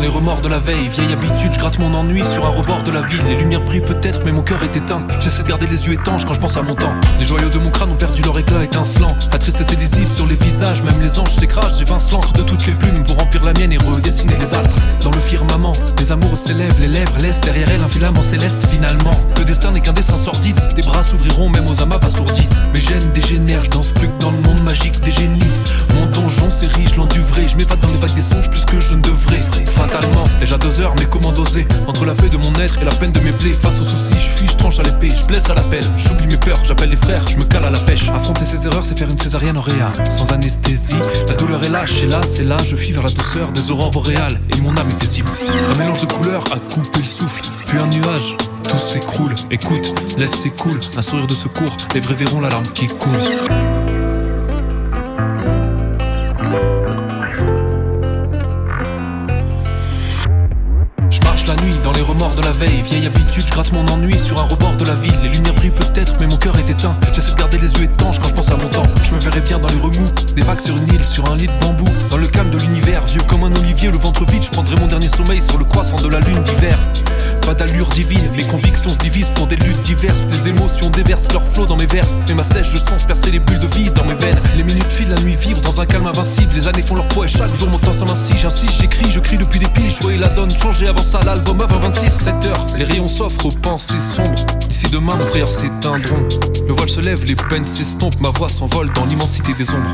les remords de la veille. Vieille habitude, je gratte mon ennui sur un rebord de la ville. Les lumières brillent peut-être mais mon cœur est éteint. J'essaie de garder les yeux étanches quand je pense à mon temps. Les joyaux de mon crâne ont perdu leur éclat étincelant. La tristesse est lisible sur les visages, même les anges s'écrasent. J'évince l'encre de toutes les plumes pour remplir la mienne et redessiner les astres. Dans le firmament, les amours s'élèvent, les lèvres laissent derrière elles un filament céleste finalement. Le destin n'est qu'un dessin sordide, tes bras s'ouvriront même aux amas assourdis. Mes gènes dégénèrent, je danse plus que dans le monde magique des génies. Mon donjon s'érige, loin du vrai, je m'évade dans les vagues des songes plus que je ne devrais. Fatalement, déjà 2 heures, mais comment doser entre la paix de mon être et la peine de mes plaies. Face aux soucis, je fuis, je tranche à l'épée, je blesse à l'appel. J'oublie mes peurs, j'appelle les frères, je me cale à la pêche. Affronter ses erreurs, c'est faire une césarienne en réa. Sans anesthésie, la douleur est lâche, et là, c'est là, je fuis vers la douceur des aurores boréales. Et mon âme est paisible. Un mélange de couleurs a coupé le souffle, puis un nuage. Tout s'écroule, écoute, laisse s'écoule. Un sourire de secours, les vrais verront la larme qui coule. La nuit, dans les remords de la veille. Vieille habitude, je gratte mon ennui sur un rebord de la ville. Les lumières brillent peut-être, mais mon cœur est éteint. J'essaie de garder les yeux étanches quand je pense à mon temps. Je me verrais bien dans les remous, des vagues sur une île, sur un lit de bambou. Dans le calme de l'univers, vieux comme un olivier, le ventre vide, je prendrai mon dernier sommeil sur le croissant de la lune d'hiver. Pas d'allure divine, les convictions se divisent pour des luttes diverses. Les émotions déversent leur flot dans mes vers. Et ma sèche, je sens percer les bulles de vie dans mes veines. Les minutes filent, la nuit vibre dans un calme invincible. Les années font leur poids et chaque jour mon temps s'amincit. J'insiste, j'écris, je crie depuis des piges. Choyer la donne, changer avant ça l'album avant 26, 7 heures. Les rayons s'offrent aux pensées sombres. D'ici demain, nos frères s'éteindront. Le voile se lève, les peines s'estompent. Ma voix s'envole dans l'immensité des ombres.